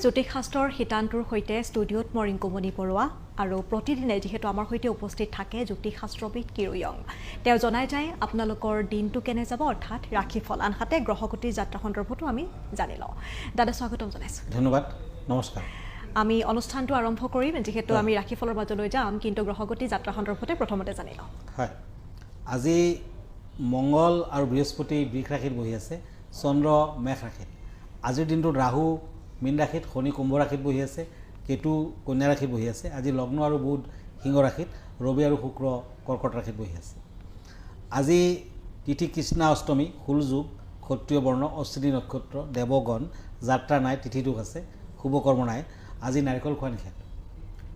জ্যোতিষশাস্ত্ৰৰ শিতানটোৰ সৈতে ষ্টুডিঅ'ত মই ৰিংকুমণি বৰুৱা আৰু প্ৰতিদিনে যিহেতু আমাৰ সৈতে উপস্থিত থাকে জ্যোতিষশাস্ত্ৰবিদ কিৰুয়ং তেওঁ জনাই যায় আপোনালোকৰ দিনটো কেনে যাব অৰ্থাৎ ৰাশিফল আনহাতে গ্ৰহগতিৰ যাত্ৰা সন্দৰ্ভতো আমি জানি লওঁ দাদা স্বাগতম জনাইছোঁ ধন্যবাদ নমস্কাৰ আমি অনুষ্ঠানটো আৰম্ভ কৰিম যেহেতু আমি ৰাশিফলৰ মাজলৈ যাম কিন্তু গ্ৰহগতিৰ যাত্ৰা সন্দৰ্ভতে প্ৰথমতে জানি লওঁ হয় আজি মংগল আৰু বৃহস্পতি বৃষ ৰাশিত বহি আছে চন্দ্ৰ মেঘ ৰাশিত আজিৰ দিনটোত ৰাহু মীন ৰাশিত শনি কুম্ভ ৰাশিত বহি আছে কেতু কন্যা ৰাশিত বহি আছে আজি লগ্ন আৰু বুধ সিংহ ৰাশিত ৰবি আৰু শুক্ৰ কৰ্কট ৰাশিত বহি আছে আজি তিথি কৃষ্ণা অষ্টমী হুল যুগ ক্ষত্ৰিয় বৰ্ণ অশ্বিনী নক্ষত্ৰ দেৱগণ যাত্ৰা নাই তিথি দুখ আছে শুভ কৰ্ম নাই আজি নাৰিকল খোৱা নিষেধ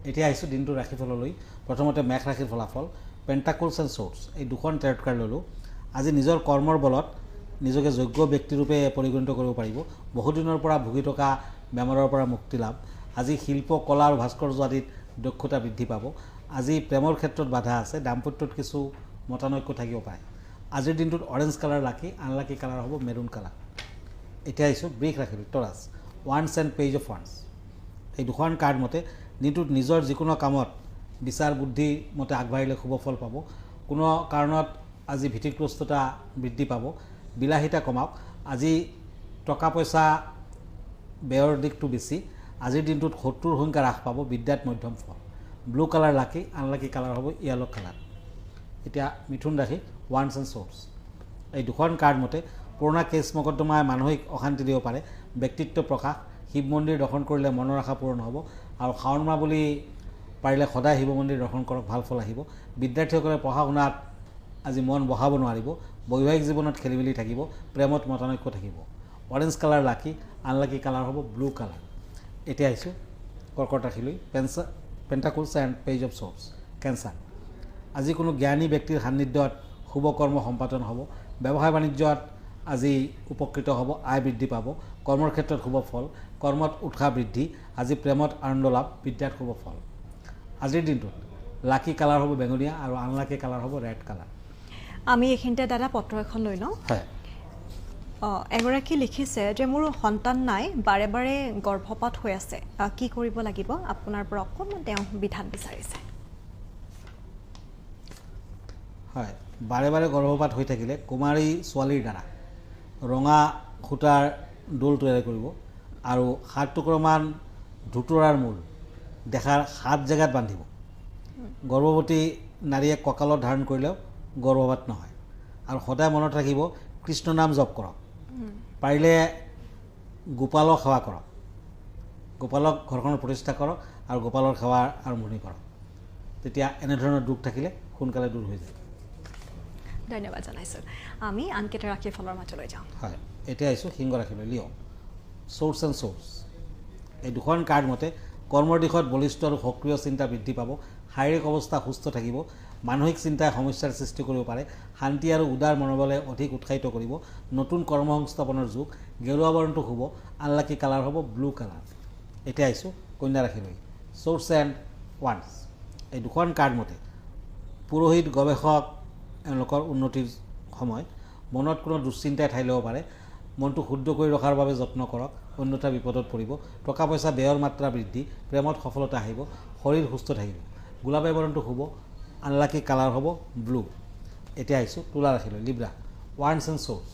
এতিয়া আহিছোঁ দিনটোৰ ৰাশিফললৈ প্ৰথমতে মেঘ ৰাশিৰ ফলাফল পেণ্টাকলছ এণ্ড শ্বৰ্টছ এই দুখন টেৰট কাৰ্ড ল'লোঁ আজি নিজৰ কৰ্মৰ বলত নিজকে যোগ্য ব্যক্তিৰূপে পৰিগণিত কৰিব পাৰিব বহুদিনৰ পৰা ভুগি থকা বেমাৰৰ পৰা মুক্তি লাভ আজি শিল্প কলা আৰু ভাস্কৰ্য আদিত দক্ষতা বৃদ্ধি পাব আজি প্ৰেমৰ ক্ষেত্ৰত বাধা আছে দাম্পত্যত কিছু মতানৈক্য থাকিব পাৰে আজিৰ দিনটোত orange colour lucky unlucky colour হ'ব মেৰুণ কালাৰ এতিয়া আহিছোঁ বৃষ ৰাশি টৰাছ once and page of once এই দুখন কাৰ্ড মতে দিনটোত নিজৰ যিকোনো কামত বিচাৰ বুদ্ধি মতে আগবাঢ়িলে শুভ ফল পাব কোনো কাৰণত আজি ভীতিগ্ৰস্ততা বৃদ্ধি পাব বিলাসিতা কমাওক আজি টকা পইচা ব্যয়ৰ দিশটো বেছি আজিৰ দিনটোত শত্ৰুৰ সংখ্যা হ্ৰাস পাব বিদ্যাত মধ্যম ফল blue colour lucky unlucky colour হ'ব য়েলো কালাৰ এতিয়া মিথুন ৰাশি ওৱান্স এণ্ড শ্বৰ্টছ এই দুখন কাৰ্ড মতে পুৰণা কেছ মকদ্দমাই মানসিক অশান্তি দিব পাৰে ব্যক্তিত্ব প্ৰকাশ শিৱ মন্দিৰ দৰ্শন কৰিলে মনৰ আশা পূৰণ হ'ব আৰু শাওণ মাহ বুলি পাৰিলে সদায় শিৱ মন্দিৰ দৰ্শন কৰক ভাল ফল আহিব বিদ্যাৰ্থীসকলে পঢ়া শুনাত আজি মন বহাব নোৱাৰিব বৈবাহিক জীৱনত খেলি মেলি থাকিব প্ৰেমত মতানৈক্য থাকিব orange colour lucky unlucky colour হ'ব ব্লু কালাৰ এতিয়া আহিছোঁ কৰ্কট ৰাশিলৈ pentacles and page of swords Cancer আজি কোনো জ্ঞানী ব্যক্তিৰ সান্নিধ্যত শুভ কৰ্ম সম্পাদন হ'ব ব্যৱসায় বাণিজ্যত আজি উপকৃত হ'ব আয় বৃদ্ধি পাব কৰ্মৰ ক্ষেত্ৰত শুভ ফল কৰ্মত উৎসাহ বৃদ্ধি আজি প্ৰেমত আনন্দ লাভ বিদ্যাত শুভ ফল আজিৰ দিনটোত লাকি কালাৰ হ'ব বেঙুনীয়া আৰু আনলাকি কালাৰ হ'ব ৰেড কালাৰ আমি এইখিনিতে দাদা পত্ৰ এখন লৈ লওঁ হয় এগৰাকী লিখিছে যে মোৰ সন্তান নাই বাৰে বাৰে গৰ্ভপাত হৈ আছে কি কৰিব লাগিব আপোনাৰ পৰা অকণমান তেওঁ বিধান বিচাৰিছে হয় বাৰে বাৰে গৰ্ভপাত হৈ থাকিলে কুমাৰী ছোৱালীৰ দ্বাৰা ৰঙা সূতাৰ দোল তৈয়াৰ কৰিব আৰু 7 টুকুৰামান ধুতৰাৰ মূল দেখাৰ 7 জেগাত বান্ধিব গৰ্ভৱতী নাৰীয়ে কঁকালত ধাৰণ কৰিলেও গৰ্ভপাত নহয় আৰু সদায় মনত ৰাখিব কৃষ্ণ নাম জপ কৰক পাৰিলে গোপালক সেৱা কৰক গোপালক ঘৰখনৰ প্ৰতিষ্ঠা কৰক আৰু গোপালৰ সেৱাৰ আৰম্ভণি কৰক তেতিয়া এনেধৰণৰ দুখ থাকিলে সোনকালে দূৰ হৈ যায় ধন্যবাদ জনাইছোঁ আমি আনকেইটা ৰাশিফলৰ মাজলৈ যাওঁ হয় এতিয়া আহিছোঁ সিংহ ৰাশিলৈ লিঅ' শ্বৰ্টছ এণ্ড শ্বৰ্টছ এই দুখন কাৰ্ড মতে কৰ্মৰ দিশত বলিষ্ঠ আৰু সক্ৰিয় চিন্তা বৃদ্ধি পাব শাৰীৰিক অৱস্থা সুস্থ থাকিব মানসিক চিন্তাই সমস্যাৰ সৃষ্টি কৰিব পাৰে শান্তি আৰু উদাৰ মনোবলে অধিক উৎসাহিত কৰিব নতুন কৰ্ম সংস্থাপনৰ যুগ গেৰুৱা বৰণটো শুভ আনলাকি কালাৰ হ'ব ব্লু কালাৰ এতিয়া আহিছোঁ কন্যা ৰাশিলৈ শ্বৰ্টছ এণ্ড ওৱান্স এই দুখন কাৰ্ড মতে পুৰোহিত গৱেষক এওঁলোকৰ উন্নতিৰ সময়ত মনত কোনো দুশ্চিন্তাই ঠাই ল'ব পাৰে মনটো শুদ্ধ কৰি ৰখাৰ বাবে যত্ন কৰক অন্যথা বিপদত পৰিব টকা পইচা ব্যয়ৰ মাত্ৰা বৃদ্ধি প্ৰেমত সফলতা আহিব শৰীৰ সুস্থ থাকিব গোলাপী বৰণটো শুভ আনলাকি কালাৰ হ'ব ব্লু এতিয়া আহিছোঁ তুলা ৰাশিলৈ লিব্ৰা ওৱান্স এণ্ড শ্বৰ্টছ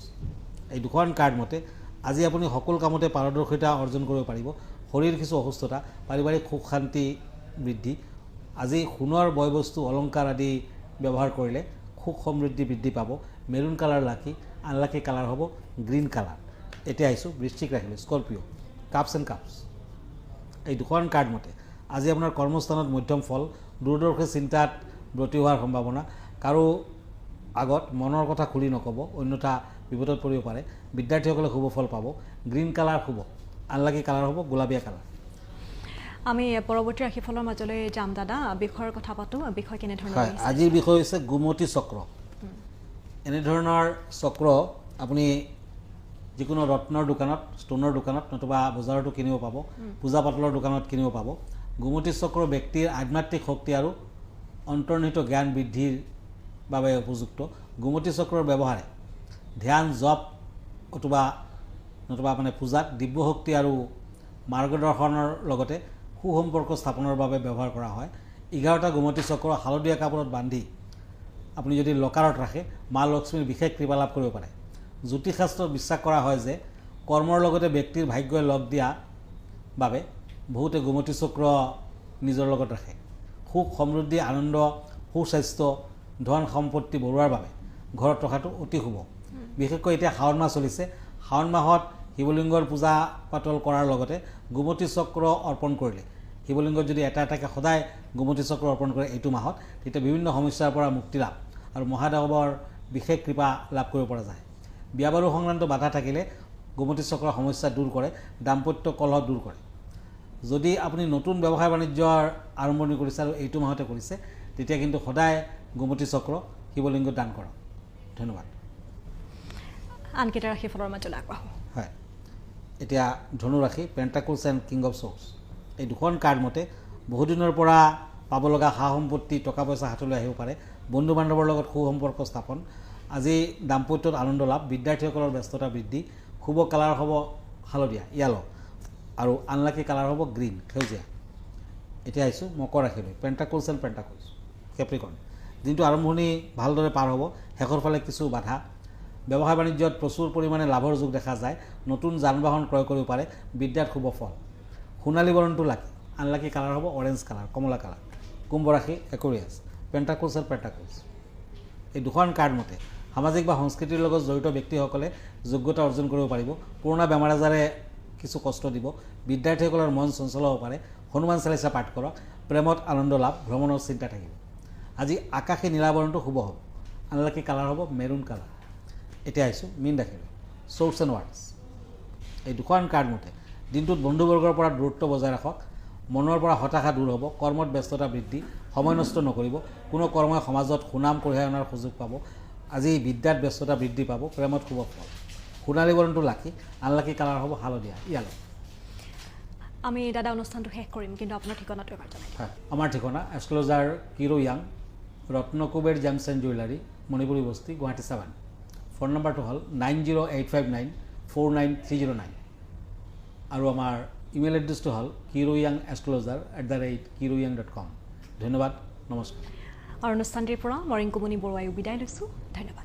এই দুখন কাৰ্ড মতে আজি আপুনি সকলো কামতে পাৰদৰ্শিতা অৰ্জন কৰিব পাৰিব শৰীৰ কিছু অসুস্থতা পাৰিবাৰিক সুখ শান্তি বৃদ্ধি আজি সোণৰ বয় বস্তু অলংকাৰ আদি ব্যৱহাৰ কৰিলে সুখ সমৃদ্ধি বৃদ্ধি পাব maroon colour lucky unlucky colour হ'ব গ্ৰীণ কালাৰ এতিয়া আহিছোঁ বৃশ্চিক ৰাশিলৈ স্কৰ্পিঅ' কাপছ এণ্ড কাপছ এই দুখন কাৰ্ড মতে আজি আপোনাৰ কৰ্মস্থানত মধ্যম ফল দূৰদৰ্শী চিন্তাত ব্ৰতী হোৱাৰ সম্ভাৱনা কাৰো আগত মনৰ কথা খুলি নক'ব অন্যথা বিপদত পৰিব পাৰে বিদ্যাৰ্থীসকলে শুভ ফল পাব গ্ৰীণ কালাৰ শুভ আনলাকি কালাৰ হ'ব গোলাপীয়া কালাৰ আমি পৰৱৰ্তী ৰাশিফলৰ মাজলৈ যাম দাদা বিষয়ৰ কথা পাতোঁ বিষয় কেনেধৰণৰ হয় আজিৰ বিষয় হৈছে গোমতী চক্ৰ এনেধৰণৰ চক্ৰ আপুনি যিকোনো ৰত্নৰ দোকানত ষ্ট'নৰ দোকানত নতুবা বজাৰতো কিনিব পাব পূজা পাতলৰ দোকানত কিনিব পাব গোমতী চক্ৰ ব্যক্তিৰ আধ্যাত্মিক শক্তি আৰু অন্তৰ্নিহিত জ্ঞান বৃদ্ধিৰ বাবে উপযুক্ত গোমতী চক্ৰৰ ব্যৱহাৰে ধ্যান জপ অথবা নতুবা মানে পূজাত দিব্য শক্তি আৰু মাৰ্গদৰ্শনৰ লগতে সুসম্পৰ্ক স্থাপনৰ বাবে ব্যৱহাৰ কৰা হয় 11টা গোমতী চক্ৰ হালধীয়া কাপোৰত বান্ধি আপুনি যদি লকাৰত ৰাখে মা লক্ষ্মীৰ বিশেষ কৃপা লাভ কৰিব পাৰে জ্যোতিষশাস্ত্ৰত বিশ্বাস কৰা হয় যে কৰ্মৰ লগতে ব্যক্তিৰ ভাগ্যই লগ দিয়া বাবে বহুতে গোমতী চক্ৰ নিজৰ লগত ৰাখে সুখ সমৃদ্ধি আনন্দ সুস্বাস্থ্য ধন সম্পত্তি বঢ়োৱাৰ বাবে ঘৰত ৰখাটো অতি শুভ বিশেষকৈ এতিয়া শাওণ মাহ চলিছে শাওণ মাহত শিৱলিংগৰ পূজা পাতল কৰাৰ লগতে গোমতী চক্ৰ অৰ্পণ কৰিলে শিৱলিংগত যদি এটা এটাকৈ সদায় গোমতী চক্ৰ অৰ্পণ কৰে এইটো মাহত তেতিয়া বিভিন্ন সমস্যাৰ পৰা মুক্তি লাভ আৰু মহাদেৱৰ বিশেষ কৃপা লাভ কৰিব পৰা যায় বিয়া বাৰু সংক্ৰান্ত বাধা থাকিলে গোমতী চক্ৰৰ সমস্যা দূৰ কৰে দাম্পত্য কলহ দূৰ কৰে যদি আপুনি নতুন ব্যৱসায় বাণিজ্যৰ আৰম্ভণি কৰিছে আৰু এইটো মাহতে কৰিছে তেতিয়া কিন্তু সদায় গোমতী চক্ৰ শিৱলিংগত দান কৰক ধন্যবাদ আনকেইটা ৰাশিফলৰ মাজলৈ আগবাঢ়ো হয় এতিয়া ধনু ৰাশি পেণ্টাকলছ এণ্ড কিং অফ চ'ৰ্ডছ এই দুখন কাৰ্ড মতে বহুদিনৰ পৰা পাব লগা সা সম্পত্তি টকা পইচা হাতলৈ আহিব পাৰে বন্ধু বান্ধৱৰ লগত সুসম্পৰ্ক স্থাপন আজি দাম্পত্যত আনন্দ লাভ বিদ্যাৰ্থীসকলৰ ব্যস্ততা বৃদ্ধি শুভ কালাৰ হ'ব হালধীয়া য়েলো আৰু আনলাকি কালাৰ হ'ব গ্ৰীণ সেউজীয়া এতিয়া আহিছোঁ মকৰ ৰাশিলৈ পেণ্টাকলছ এণ্ড পেণ্টাকলছ কেপ্ৰিকৰ্ণ দিনটো আৰম্ভণি ভালদৰে পাৰ হ'ব শেষৰ ফালে কিছু বাধা ব্যৱসায় বাণিজ্যত প্ৰচুৰ পৰিমাণে লাভৰ যোগ দেখা যায় নতুন যান বাহন ক্ৰয় কৰিব পাৰে বিদ্যাত শুভ ফল সোণালী বৰণটো লাকি আনলাকি কালাৰ হ'ব অৰেঞ্জ কালাৰ কমলা কালাৰ কুম্ভ ৰাশি একুৰিয়াছ পেণ্টাকলছ এণ্ড পেণ্টাকলছ এই দুখন কাৰ্ড মতে সামাজিক বা সংস্কৃতিৰ লগত জড়িত ব্যক্তিসকলে যোগ্যতা অৰ্জন কৰিব পাৰিব পুৰণা বেমাৰ আজাৰে কিছু কষ্ট দিব বিদ্যাৰ্থীসকলৰ মন চঞ্চল হ'ব পাৰে হনুমান চালিচা পাঠ কৰক প্ৰেমত আনন্দ লাভ ভ্ৰমণৰ চিন্তা থাকিব আজি আকাশী নীলাবৰণটো শুভ হ'ব আনলাকি কালাৰ হ'ব মেৰুণ কালাৰ এতিয়া আহিছোঁ মীন ৰাশিলৈ চ'ৰ্টছ এণ্ড ৱাৰ্ডছ এই দুখন কাৰ্ড মতে দিনটোত বন্ধুবৰ্গৰ পৰা দূৰত্ব বজাই ৰাখক মনৰ পৰা হতাশা দূৰ হ'ব কৰ্মত ব্যস্ততা বৃদ্ধি সময় নষ্ট নকৰিব কোনো কৰ্মই সমাজত সুনাম কঢ়িয়াই অনাৰ সুযোগ পাব আজি বিদ্যাত ব্যস্ততা বৃদ্ধি পাব প্ৰেমত শুভ ফল সোণালী বৰণটো লাকি আনলাকি কালাৰ হ'ব হালধীয়া য়েলো আমি দাদা অনুষ্ঠানটো শেষ কৰিম কিন্তু আপোনাৰ ঠিকনাটো এবাৰ জনাই হয় আমাৰ ঠিকনা এষ্ট্ৰলজাৰ কিৰো য়াং Ratnakuber gems and jewellery Manipuri Basti Guwahati 7 phone নম্বৰটো হ'ল 9085949309 আৰু আমাৰ ইমেইল এড্ৰেছটো হ'ল kiroyangastrologer@kiroyang.com ধন্যবাদ নমস্কাৰ আৰু অনুষ্ঠানটিৰ পৰা মৰিংকুমণি বৰুৱাইও বিদায় লৈছোঁ ধন্যবাদ